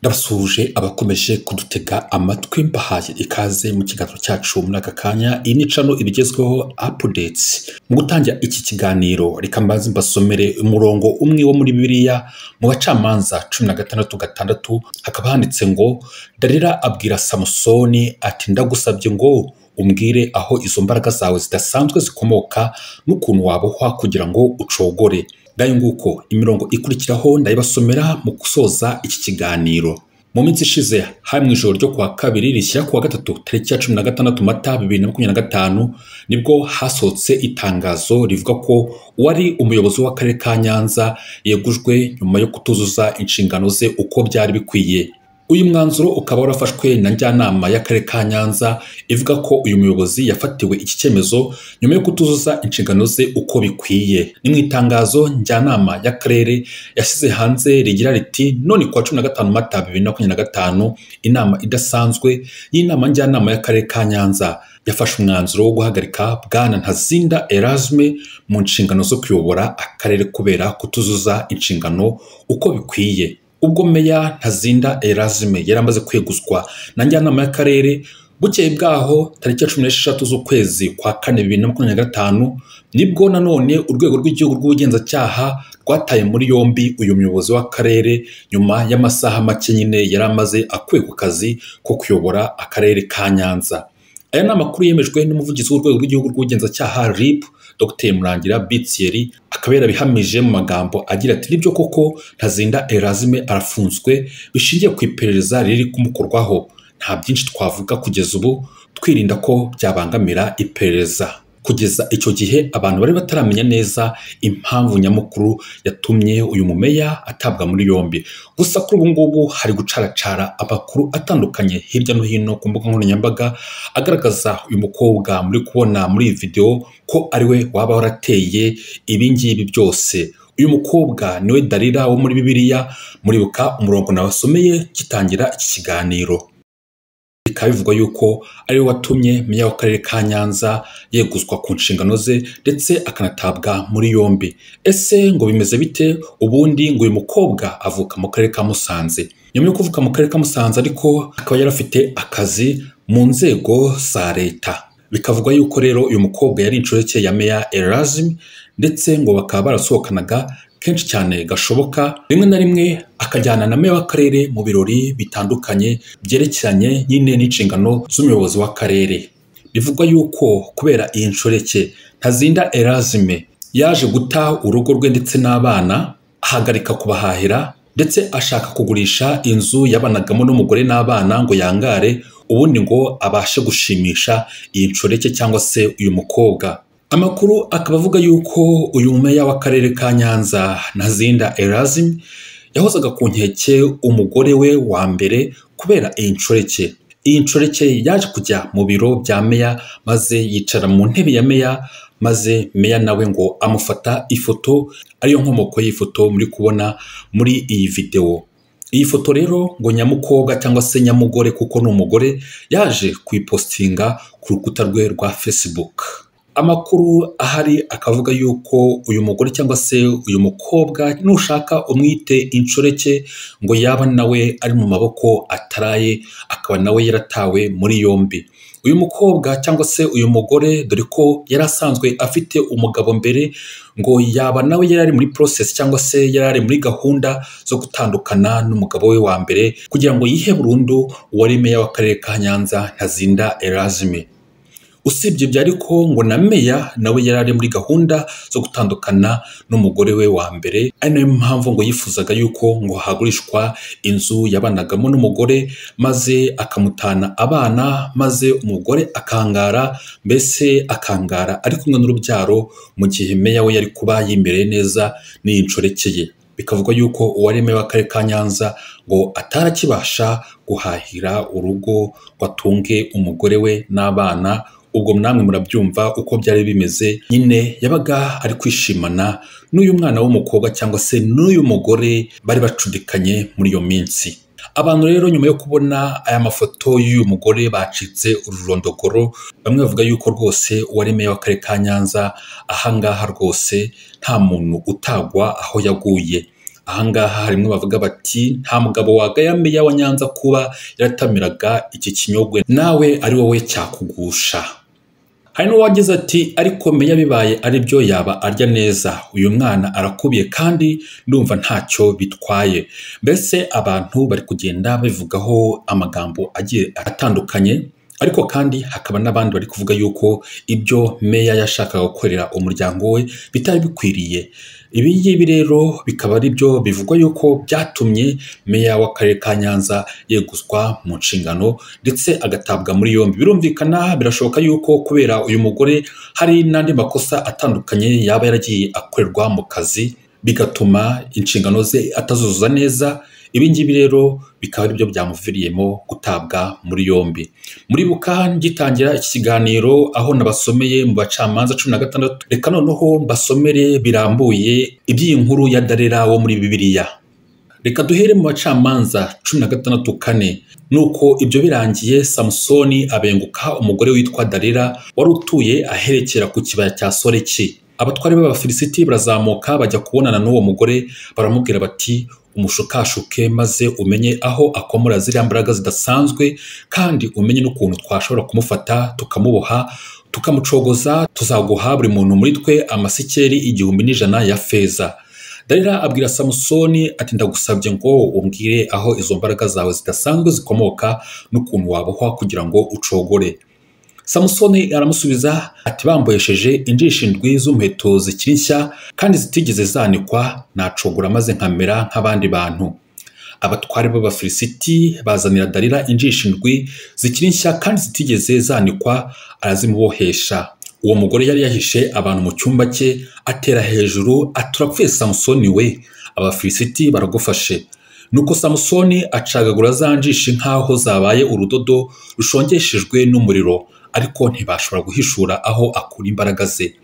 Ndabasuje abakomeje kudutega amatwi mbahaye ikaze mu kiganiro cyacu muri aka kanya. Iyi ni channel ibigezweho updates. Mu gutangira iki kiganiro reka mbanze mbasomere umurongo umwe wo muri Bibiliya mu bacamanza 16:6 hakaba handitse ngo Dalila abwira Samusoni ati ndagusabye ngo umbwire aho izo mbaraga zawe zidasanzwe zikomoka n'ukuntu wabohwa kugira ngo ucogore. Ngayo nguko imirongo ikurikiraho ndayibasomera mu gusoza iki kiganiro. Mu minsi ishize hari mu ijoro ryo kuwa kabiri rishyira kuwa gatatu tariki ya 16 Mata 2025 nibwo hasohotse itangazo rivuga ko wari umuyobozi w'akarere ka Nyanza yegujwe nyuma yo kutuzuza inshingano ze uko byari bikwiye. Uyu mwanzuro ukaba warafashwe na njyanama y'akarere ka Nyanza ivuga ko uyu muyobozi yafatiwe iki cyemezo nyuma yo kutuzuza inshingano ze uko bikwiye. Ni mu itangazo njyanama y'akarere yashyize hanze rigira riti none kuwa 15 Mata 2025 inama idasanzwe y'inama njyanama y'akarere ka Nyanza yafashe umwanzuro wo guhagarika Bwana Ntazinda Erasme mu nshingano zo kuyobora akarere kubera kutuzuza inshingano uko bikwiye. Ubwo Meya Ntazinda Erasme yaramaze kweguzwa na njyanama y'akarere, bukeye bwaho tariki ya 16 z'ukwezi kwa 4 2025 nibwo nanone urwego rw'igihugu rw'ubugenzacyaha rwataye muri yombi uyu muyobozi w'akarere nyuma y'amasaha make nyine yaramaze akuwe ku kazi ko kuyobora akarere ka Nyanza. Aya ni amakuru yemejwe n'umuvugizi w'urwego rw'igihugu rw'ubugenzacyaha RIB Dr Murangira Bitsieri, akaba yarabihamije mu magambo agira ati nibyo koko Ntazinda Erasme arafunzwe bishingiye ku iperereza riri kumukorwaho. Nta byinshi twavuga kugeza ubu, twirinda ko byabangamira iperereza. Kugeza icyo gihe abantu bari bataramenya neza impamvu nyamukuru yatumye uyu mumeya atabwa muri yombi. Gusa kuri ubu ngubu hari gucaracara amakuru atandukanye hirya no hino ku mbuga nkoranyambaga agaragaza uyu mukobwa muri kubona muri iyi video ko ariwe waba warateye ibi ngibi byose. Uyu mukobwa niwe Dalila wo muri Bibiliya, muribuka umurongo nabasomeye gitangira iki kiganiro. Bikaba bivugwa yuko ariwe watumye meya w'akarere ka Nyanza yeguzwa ku nshingano ze ndetse akanatabwa muri yombi. Ese ngo bimeze bite? Ubundi ngo uyu mukobwa avuka mu karere ka Musanze. Nyuma yo kuvuka mu karere ka Musanze ariko akaba yarafite akazi mu nzego za leta. Bikavugwa yuko rero uyu mukobwa yari inshoreke ya Meya Erasme ndetse ngo bakaba barasohokanaga kenshi cyane gashoboka, rimwe na rimwe akajyana na meya w'akarere mu birori bitandukanye byerekeranye nyine n'inshingano z'umuyobozi w'akarere. Bivugwa yuko kubera iyi nshoreke Ntazinda Erasme yaje guta urugo rwe ndetse n'abana, ahagarika kubahahira ndetse ashaka kugurisha inzu yabanagamo n'umugore n'abana ngo yangare, ubundi ngo abashe gushimisha iyi nshoreke cyangwa se uyu mukobwa. Amakuru akaba avuga yuko uyu meya w'akarere ka Nyanza Ntazinda Erasme yahozaga ku nkeke umugore we wa mbere kubera iyi nshoreke. Iyi nshoreke yaje kujya mu biro bya meya maze yicara mu ntebe ya meya, maze meya nawe ngo amufata ifoto, ariyo nkomoko y'ifoto muri kubona muri iyi video. Iyi foto rero ngo nyamukobwa cyangwa se nyamugore kuko ni umugore yaje kuyipostinga ku rukuta rwe rwa Facebook. Amakuru ahari akavuga yuko uyu mugore cyangwa se uyu mukobwa nushaka umwite inshoreke ngo yaba nawe ari mu maboko ataraye, akaba nawe yaratawe muri yombi. Uyu mukobwa cyangwa se uyu mugore dore ko yari asanzwe afite umugabo mbere, ngo yaba nawe yari ari muri process cyangwa se yari ari muri gahunda zo gutandukana n'umugabo we wa mbere kugira ngo yihe burundu uwari meya w'akarere ka Nyanza Ntazinda Erasme. Usibye ibyo ariko ngo na meya nawe yari ari muri gahunda zo gutandukana n'umugore we wa mbere, ari nayo mpamvu ngo yifuzaga yuko ngo hagurishwa inzu yabanagamo n'umugore maze akamutana abana, maze umugore akangara, mbese akangara ari kumwe n'urubyaro mu gihe meya we yari kuba yimereye neza n'iyi nshoreke ye. Bikavuga yuko uwari meya w'akarere ka Nyanza ngo atarakibasha guhahira urugo ngo atunge umugore we n'abana. Ubwo namwe murabyumva uko byari bimeze, nyine yabaga ari kwishimana n'uyu mwana w'umukobwa cyangwa se n'uyu mugore bari bacudikanye muri iyo minsi. Abantu rero nyuma yo kubona aya mafoto y'uyu mugore bacitse ururondogoro, bamwe bavuga yuko rwose uwari meya w'akarere ka Nyanza ahangaha rwose nta muntu utagwa aho yaguye. ahangaha harimwo bavuga bati nta mugabo wagaya meya wa Nyanza kuba yaratamiraga iki kinyogwe nawe ari wowe cyakugusha. Hari n'uwagize ati ariko meya bibaye ari byo yaba arya neza, uyu mwana arakubiye kandi ndumva ntacyo bitwaye. Mbese abantu bari kugenda bivugaho amagambo agiye atandukanye, ariko kandi hakaba n'abandi bari kuvuga yuko ibyo meya yashakaga gukorera umuryango we bitari bikwiriye. Ibi ngibi rero bikaba ari byo bivugwa yuko byatumye meya w'akarere ka Nyanza yeguzwa mu nshingano ndetse agatabwa muri yombi. Birumvikana birashoboka yuko kubera uyu mugore hari n'andi makosa atandukanye yaba yaragiye akorerwa mu kazi bigatuma inshingano ze atazuzuza neza. Ibi ngibi rero bikaba ari byo byamuviriyemo gutabwa muri yombi. Muribuka ngitangira iki kiganiro aho nabasomeye mu bacamanza 16, reka noneho mbasomere birambuye iby'iyi nkuru ya Dalila wo muri Bibiliya. Reka duhere mu bacamanza 16:4. Nuko ibyo birangiye, Samusoni abenguka umugore witwa Dalila wari utuye aherekera ku kibaya cya Soreki. Abatware b'Abafilisiti barazamuka bajya kubonana n'uwo mugore, baramubwira bati umushukashuke maze umenye aho akomora ziriya mbaraga zidasanzwe, kandi umenye n'ukuntu twashobora kumufata tukamuboha tukamucogoza, tuzaguha buri muntu muri twe amasikeli 1,100 ya feza. Dalila abwira Samusoni ati ndagusabye ngo umbwire aho izo mbaraga zawe zidasanzwe zikomoka n'ukuntu wabohwa kugira ngo ucogore. Samusoni aramusubiza ati bambohesheje injishi 7 z'umuheto zikiri nshya kandi zitigeze zanikwa, nacogora maze nkamera nk'abandi bantu. Abatware b'Abafilisiti bazanira Dalila injishi 7 zikiri nshya kandi zitigeze zanikwa, arazimubohesha. Uwo mugore yari yahishe abantu mu cyumba cye, atera hejuru aturapfuye Samusoni we, Abafilisiti baragufashe. Nuko Samusoni acagagura za njishi nk'aho zabaye urudodo rushongeshejwe n'umuriro, ariko ntibashobora guhishura aho akura imbaraga ze.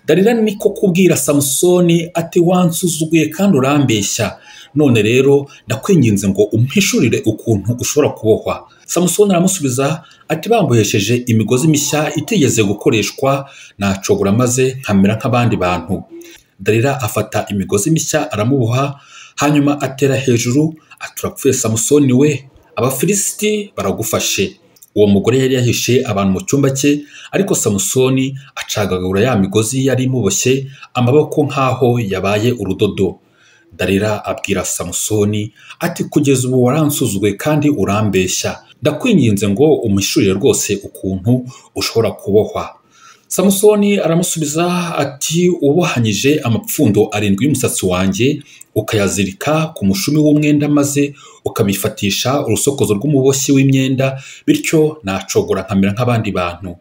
Dalila niko kubwira Samusoni ati wansuzuguye kandi urambeshya, none rero ndakwinginze ngo umpishurire ukuntu ushobora kubohwa. Samusoni aramusubiza ati bambohesheje imigozi mishya itigeze gukoreshwa, nacogora maze nkamera nk'abandi bantu. Dalila afata imigozi mishya aramuboha, hanyuma atera hejuru aturapfuye Samusoni we, Abafilisiti baragufashe. Uwo mugore yari yahishe abantu mu cyumba cye, ariko Samusoni acagagura ya migozi yari imuboshye amaboko nk'aho yabaye urudodo. Dalila abwira Samusoni ati kugeza ubu waransuzugwe kandi urambeshya, ndakwinginze ngo umishurire rwose ukuntu ushobora kubohwa. Samusoni aramusubiza ati ubohanyije amapfundo 7 y'umusatsi wanjye, ukayazirika ku mushumi w'umwenda maze ukabifatisha urusokozo rw'umuboshyi w'imyenda, bityo nacogora nkamera nk'abandi bantu.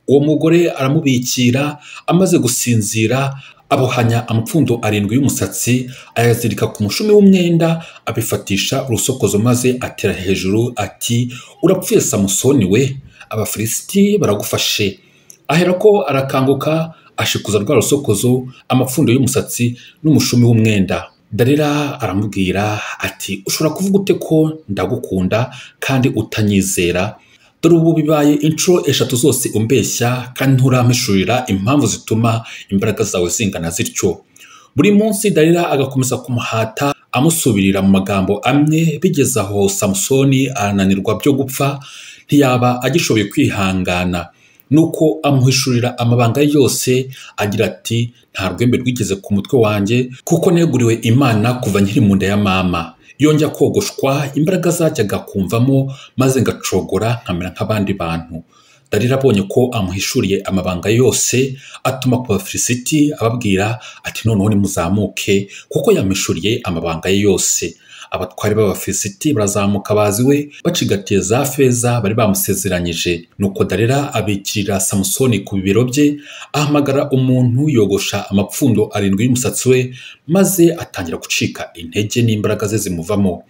Uwo mugore aramubikira, amaze gusinzira abohanya amapfundo 7 y'umusatsi, ayazirika ku mushumi w'umwenda, abifatisha urusokozo maze atera hejuru ati urapfuye Samusoni we, Abafilisiti baragufashe. Aherako arakanguka ashikuza rwa rusokozo, amapfundo y'umusatsi n'umushumi w'umwenda. Dalila aramubwira ati ushobora kuvuga ute ko ndagukunda kandi utanyizera? Dore ubu bibaye inshuro 3 zose umbeshya kandi nturampishurira impamvu zituma imbaraga zawe zingana zityo. Buri munsi Dalila agakomeza kumuhata amusubirira mu magambo amwe, bigeze aho Samusoni arananirwa byo gupfa, ntiyaba agishoboye kwihangana. Nuko amuhishurira amabanga yose agira ati nta rwembe rwigeze ku mutwe wanjye kuko neguriwe Imana kuva nkiri mu nda ya mama. Iyo njya kogoshwa imbaraga zajyaga kumvamo maze ngacogora nkamera nk'abandi bantu. Dalila abonye ko amuhishuriye amabanga yose, atuma ku Bafilisiti ababwira ati noneho nimuzamuke kuko yamishuriye amabanga ye yose. Abatware b'Abafilisiti barazamuka baziwe bacigatiye za feza bari bamusezeranyije. Nuko Dalila abikirira Samusoni ku bibero bye, ahamagara umuntu yogosha amapfundo 7 y'umusatsi we, maze atangira gucika intege n'imbaraga ze zimuvamo.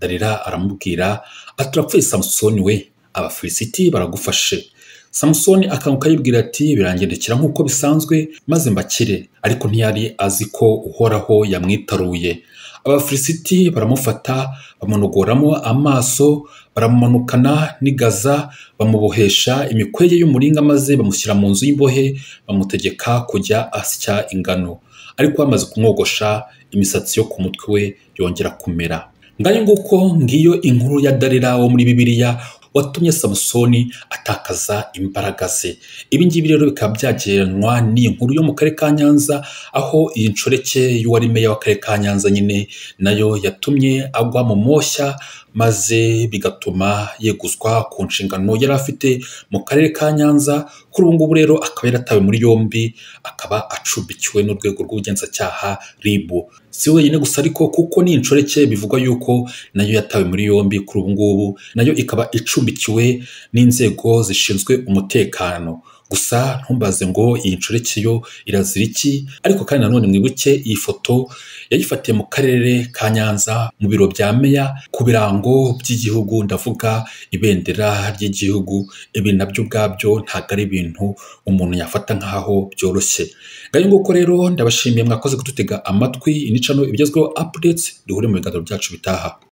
Dalila aramubwira ati urapfuye Samusoni we, Abafilisiti baragufashe. Samusoni akanguka yibwira ati birangendekera nk'uko bisanzwe maze mbakire, ariko ntiyari azi ko Uhoraho yamwitaruye. Abafilisiti baramufata bamunogoramo amaso, baramumanukana n'igaza, bamubohesha imikwege y'umuringa maze bamushyira mu nzu y'imbohe, bamutegeka kujya asya ingano. Ariko bamaze kumwogosha imisatsi yo ku mutwe we yongera kumera. Ngayo nguko ngiyo inkuru ya Dalila wo muri Bibiliya watumye Samusoni atakaza imbaraga ze. Ibi ngibi rero bikaba byagereranywa n'iyi nkuru yo mu karere ka Nyanza, aho iyi nshoreke y'uwari meya w'akarere ka Nyanza nyine nayo yatumye agwa mu moshya, maze bigatuma yeguzwa ku nshingano yari afite mu karere ka Nyanza. Kuri ubu ngubu rero akaba yaratawe muri yombi, akaba acumbikiwe n'urwego rw'ubugenzacyaha RIB. Si wenyine gusa ariko kuko ni inshoreke bivugwa yuko nayo yatawe muri yombi kuri ubu ngubu, nayo ikaba icumbikiwe n'inzego zishinzwe umutekano. Gusa ntumbaze ngo iyi nshoreke yo irazira iki, ariko kandi nanone mwibuke iyi foto yayifatiye mu karere ka Nyanza mu biro bya meya ku birango by'igihugu, ndavuga ibendera ry'igihugu. Ibi nabyo ubwabyo ntabwo ari ibintu umuntu yafata nk'aho byoroshye. Ngayo nguko rero ndabashimiye mwakoze kudutega amatwi. Ini channel ibigezweho updates, duhure mu biganiro byacu bitaha.